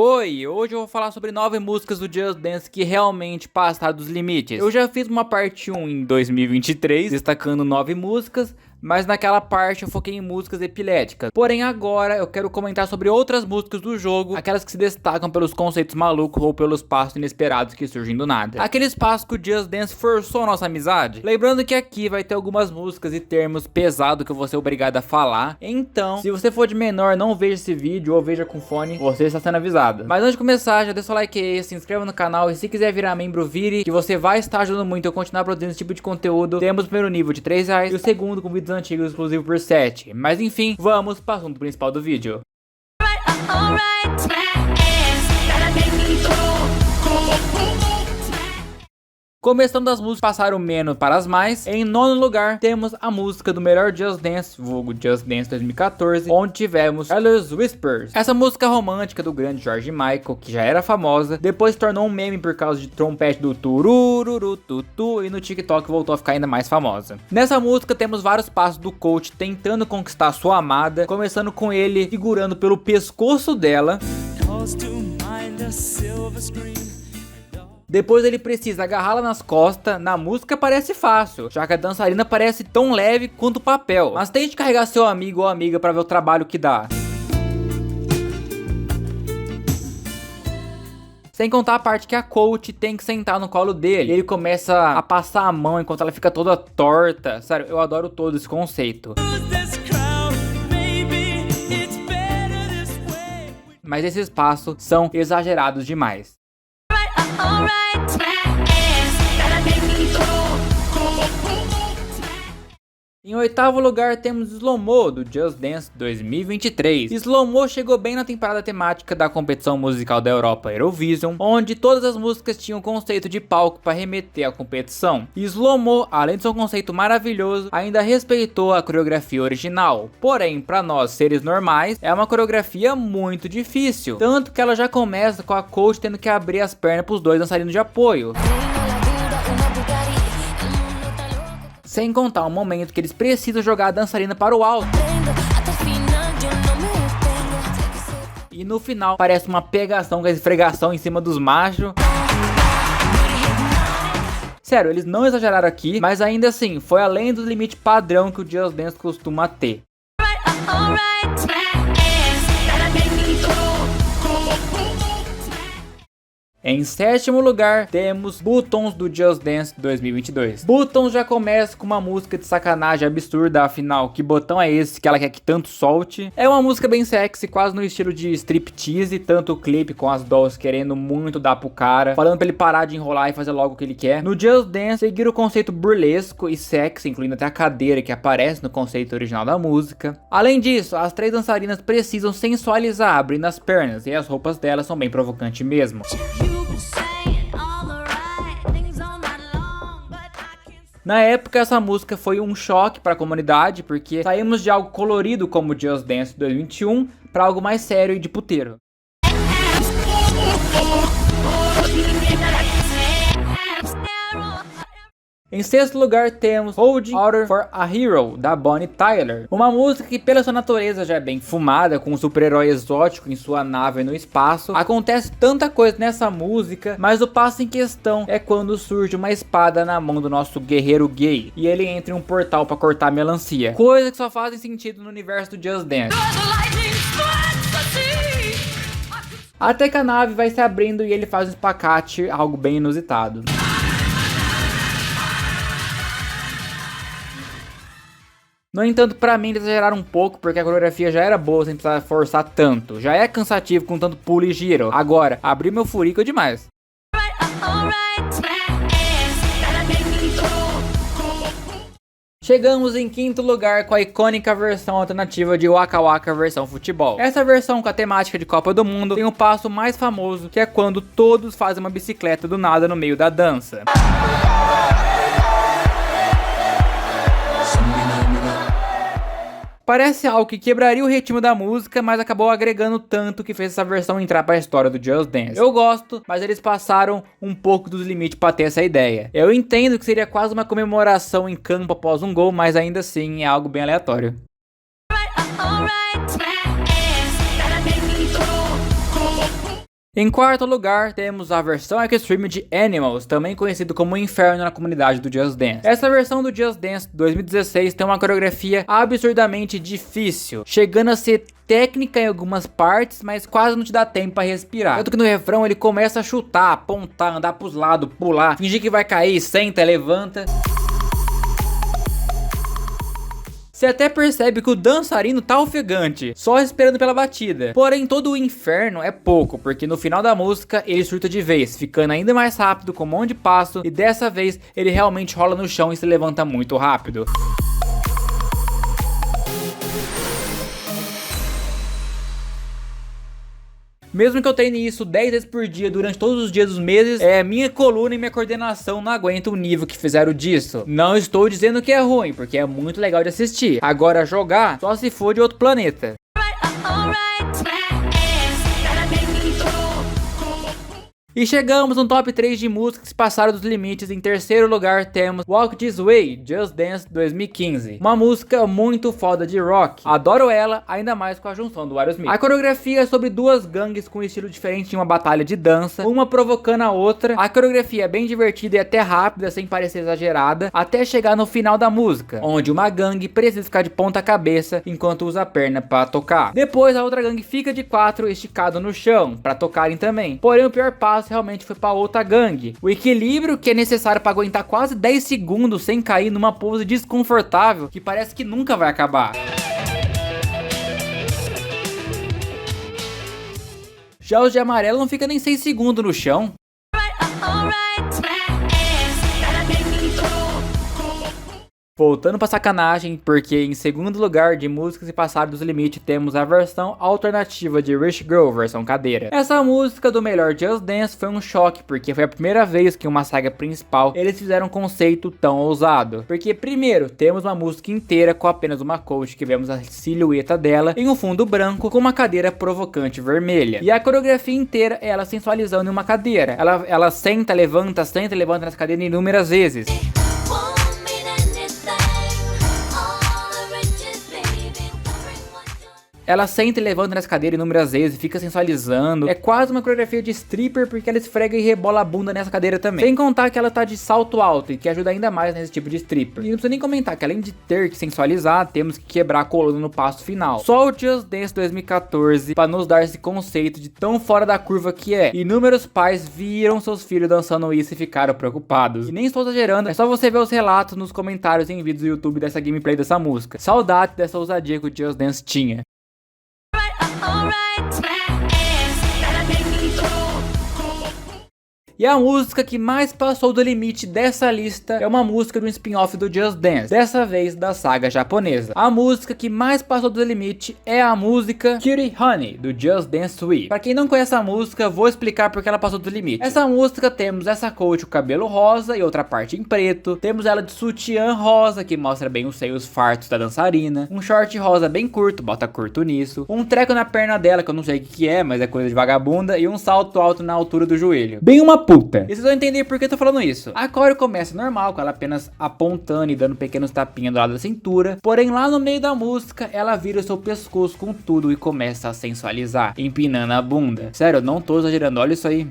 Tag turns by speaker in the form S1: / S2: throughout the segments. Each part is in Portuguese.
S1: Oi, hoje eu vou falar sobre 9 músicas do Just Dance que realmente passaram dos limites. Eu já fiz uma parte 1 em 2023, destacando 9 músicas, mas naquela parte eu foquei em músicas epiléticas. Porém agora eu quero comentar sobre outras músicas do jogo, aquelas que se destacam pelos conceitos malucos ou pelos passos inesperados que surgem do nada. Aqueles passos que o Just Dance forçou a nossa amizade. Lembrando que aqui vai ter algumas músicas e termos pesados que eu vou ser obrigado a falar. Então, se você for de menor, não veja esse vídeo ou veja com fone, você está sendo avisado. Mas antes de começar, já deixa o seu like aí, se inscreva no canal e se quiser virar membro, vire, que você vai estar ajudando muito eu continuar produzindo esse tipo de conteúdo. Temos o primeiro nível de R$3 e o segundo com vídeos antigos exclusivo por 7. Mas enfim, vamos para o assunto principal do vídeo. Começando das músicas que passaram menos para as mais, em nono lugar temos a música do melhor Just Dance, vulgo Just Dance 2014, onde tivemos Careless Whispers. Essa música romântica do grande George Michael, que já era famosa, depois se tornou um meme por causa de trompete do turururu tutu e no TikTok voltou a ficar ainda mais famosa. Nessa música temos vários passos do coach tentando conquistar sua amada, começando com ele segurando pelo pescoço dela. Depois ele precisa agarrá-la nas costas. Na música parece fácil, já que a dançarina parece tão leve quanto o papel. Mas tente carregar seu amigo ou amiga para ver o trabalho que dá. Sem contar a parte que a coach tem que sentar no colo dele. E ele começa a passar a mão enquanto ela fica toda torta. Sério, eu adoro todo esse conceito. Mas esses passos são exagerados demais. Em oitavo lugar temos Slow Mo do Just Dance 2023. Slow Mo chegou bem na temporada temática da competição musical da Europa Eurovision, onde todas as músicas tinham conceito de palco para remeter à competição. E Slow Mo, além de seu conceito maravilhoso, ainda respeitou a coreografia original. Porém, para nós seres normais, é uma coreografia muito difícil, tanto que ela já começa com a coach tendo que abrir as pernas para os dois dançarinos de apoio. Sem contar o momento que eles precisam jogar a dançarina para o alto. E no final parece uma pegação com a esfregação em cima dos machos. Sério, eles não exageraram aqui, mas ainda assim foi além do limite padrão que o Just Dance costuma ter. Em sétimo lugar, temos Buttons do Just Dance 2022. Buttons já começa com uma música de sacanagem absurda, afinal, que botão é esse que ela quer que tanto solte? É uma música bem sexy, quase no estilo de striptease, tanto o clipe com as dolls querendo muito dar pro cara, falando pra ele parar de enrolar e fazer logo o que ele quer. No Just Dance, seguir o conceito burlesco e sexy, incluindo até a cadeira que aparece no conceito original da música. Além disso, as três dançarinas precisam sensualizar, abrindo as pernas, e as roupas delas são bem provocantes mesmo. Na época essa música foi um choque para a comunidade, porque saímos de algo colorido como Just Dance 2021 para algo mais sério e de puteiro. Em sexto lugar temos Holding Water for a Hero, da Bonnie Tyler. Uma música que pela sua natureza já é bem fumada, com um super-herói exótico em sua nave no espaço. Acontece tanta coisa nessa música, mas o passo em questão é quando surge uma espada na mão do nosso guerreiro gay. E ele entra em um portal para cortar melancia. Coisa que só fazem sentido no universo do Just Dance. Até que a nave vai se abrindo e ele faz um espacate, algo bem inusitado. No entanto, pra mim eles exageraram um pouco, porque a coreografia já era boa sem precisar forçar tanto. Já é cansativo com tanto pulo e giro. Agora, abrir meu furico é demais. Chegamos em quinto lugar com a icônica versão alternativa de Waka Waka versão futebol. Essa versão com a temática de Copa do Mundo tem um passo mais famoso, que é quando todos fazem uma bicicleta do nada no meio da dança. Parece algo que quebraria o ritmo da música, mas acabou agregando tanto que fez essa versão entrar para a história do Just Dance. Eu gosto, mas eles passaram um pouco dos limites para ter essa ideia. Eu entendo que seria quase uma comemoração em campo após um gol, mas ainda assim é algo bem aleatório. Em quarto lugar, temos a versão Extreme de Animals, também conhecido como Inferno na comunidade do Just Dance. Essa versão do Just Dance 2016 tem uma coreografia absurdamente difícil, chegando a ser técnica em algumas partes, mas quase não te dá tempo pra respirar. Tanto que no refrão ele começa a chutar, apontar, andar pros lados, pular, fingir que vai cair, senta, levanta. Você até percebe que o dançarino tá ofegante, só esperando pela batida. Porém, todo o inferno é pouco, porque no final da música ele surta de vez, ficando ainda mais rápido com um monte de passo, e dessa vez ele realmente rola no chão e se levanta muito rápido. Mesmo que eu treine isso 10 vezes por dia durante todos os dias dos meses, minha coluna e minha coordenação não aguentam o nível que fizeram disso. Não estou dizendo que é ruim, porque é muito legal de assistir. Agora jogar, só se for de outro planeta. E chegamos no top 3 de músicas que passaram dos limites. Em terceiro lugar temos Walk This Way, Just Dance 2015. Uma música muito foda de rock. Adoro ela, ainda mais com a junção do Aerosmith. A coreografia é sobre duas gangues com estilo diferente em uma batalha de dança, uma provocando a outra. A coreografia é bem divertida e até rápida, sem parecer exagerada, até chegar no final da música, onde uma gangue precisa ficar de ponta cabeça enquanto usa a perna pra tocar. Depois a outra gangue fica de quatro esticado no chão, pra tocarem também. Porém o pior passo realmente foi para outra gangue. O equilíbrio que é necessário para aguentar quase 10 segundos sem cair numa pose desconfortável que parece que nunca vai acabar. Já os de amarelo não fica nem 6 segundos no chão. Voltando pra sacanagem, porque em segundo lugar de músicas e passaram dos limites temos a versão alternativa de Rich Girl, versão cadeira. Essa música do melhor Just Dance foi um choque, porque foi a primeira vez que uma saga principal eles fizeram um conceito tão ousado. Porque primeiro, temos uma música inteira com apenas uma coach que vemos a silhueta dela em um fundo branco com uma cadeira provocante vermelha. E a coreografia inteira é ela sensualizando em uma cadeira. Ela senta, levanta nessa cadeira inúmeras vezes. Ela senta e levanta nessa cadeira inúmeras vezes, fica sensualizando. É quase uma coreografia de stripper, porque ela esfrega e rebola a bunda nessa cadeira também. Sem contar que ela tá de salto alto, e que ajuda ainda mais nesse tipo de stripper. E não precisa nem comentar que além de ter que sensualizar, temos que quebrar a coluna no passo final. Só o Just Dance 2014 para nos dar esse conceito de tão fora da curva que é. Inúmeros pais viram seus filhos dançando isso e ficaram preocupados. E nem estou exagerando, é só você ver os relatos nos comentários em vídeos do YouTube dessa gameplay dessa música. Saudade dessa ousadia que o Just Dance tinha. E a música que mais passou do limite dessa lista é uma música de um spin-off do Just Dance, dessa vez da saga japonesa. A música que mais passou do limite é a música Cutie Honey, do Just Dance Suite. Pra quem não conhece a música, vou explicar porque ela passou do limite. Essa música temos essa coach com o cabelo rosa e outra parte em preto. Temos ela de sutiã rosa, que mostra bem os seios fartos da dançarina. Um short rosa bem curto, bota curto nisso. Um treco na perna dela, que eu não sei o que é, mas é coisa de vagabunda. E um salto alto na altura do joelho. Bem uma puta. E vocês vão entender por que eu tô falando isso. A core começa normal, com ela apenas apontando e dando pequenos tapinhas do lado da cintura. Porém, lá no meio da música, ela vira o seu pescoço com tudo e começa a sensualizar, empinando a bunda. Sério, eu não tô exagerando, olha isso aí.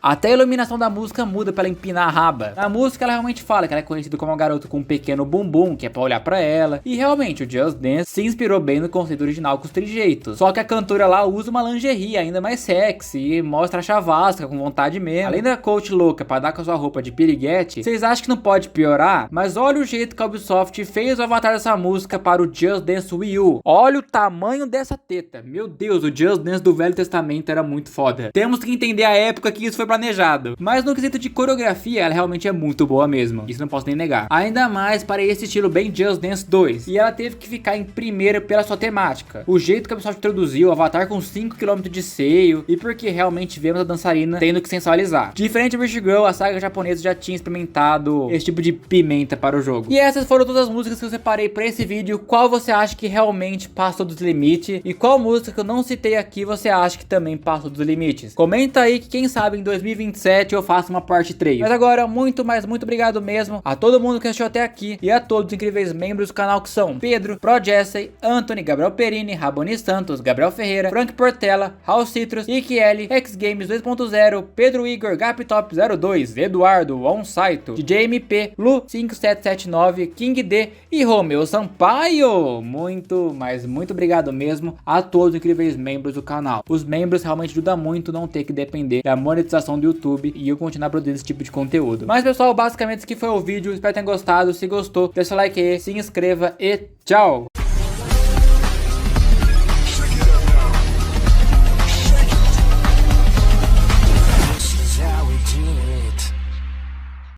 S1: Até a iluminação da música muda pra ela empinar a raba. Na música ela realmente fala que ela é conhecida como uma garota com um pequeno bumbum, que é pra olhar pra ela. E realmente o Just Dance se inspirou bem no conceito original com os trejeitos. Só que a cantora lá usa uma lingerie ainda mais sexy e mostra a chavasca com vontade mesmo. Além da coach louca pra dar com a sua roupa de piriguete, vocês acham que não pode piorar? Mas olha o jeito que a Ubisoft fez o avatar dessa música para o Just Dance Wii U. Olha o tamanho dessa teta. Meu Deus, o Just Dance do Velho Testamento era muito foda. Temos que entender a época que isso foi planejado. Mas no quesito de coreografia, ela realmente é muito boa mesmo. Isso não posso nem negar. Ainda mais para esse estilo bem Just Dance 2. E ela teve que ficar em primeira pela sua temática. O jeito que a pessoa introduziu o avatar com 5 km de seio. E porque realmente vemos a dançarina tendo que sensualizar. Diferente do Rich Girl, a saga japonesa já tinha experimentado esse tipo de pimenta para o jogo. E essas foram todas as músicas que eu separei para esse vídeo. Qual você acha que realmente passou dos limites? E qual música que eu não citei aqui você acha que também passou dos limites? Comenta aí que quem sabe em 2027 eu faço uma parte 3. Mas agora, muito obrigado mesmo a todo mundo que assistiu até aqui e a todos os incríveis membros do canal que são Pedro, Pro Jesse, Anthony, Gabriel Perini, Raboni Santos, Gabriel Ferreira, Frank Portela, Raul Citrus, Ike L, X Games 2.0, Pedro Igor, Gaptop 02, Eduardo, Onsaito, DJ MP, Lu 5779, King D e Romeu Sampaio. Muito obrigado mesmo a todos os incríveis membros do canal. Os membros realmente ajudam muito não ter que depender da monetização do YouTube e eu continuar produzindo esse tipo de conteúdo. Mas pessoal, basicamente esse aqui foi o vídeo, espero que tenham gostado. Se gostou, deixa o like aí, se inscreva e tchau!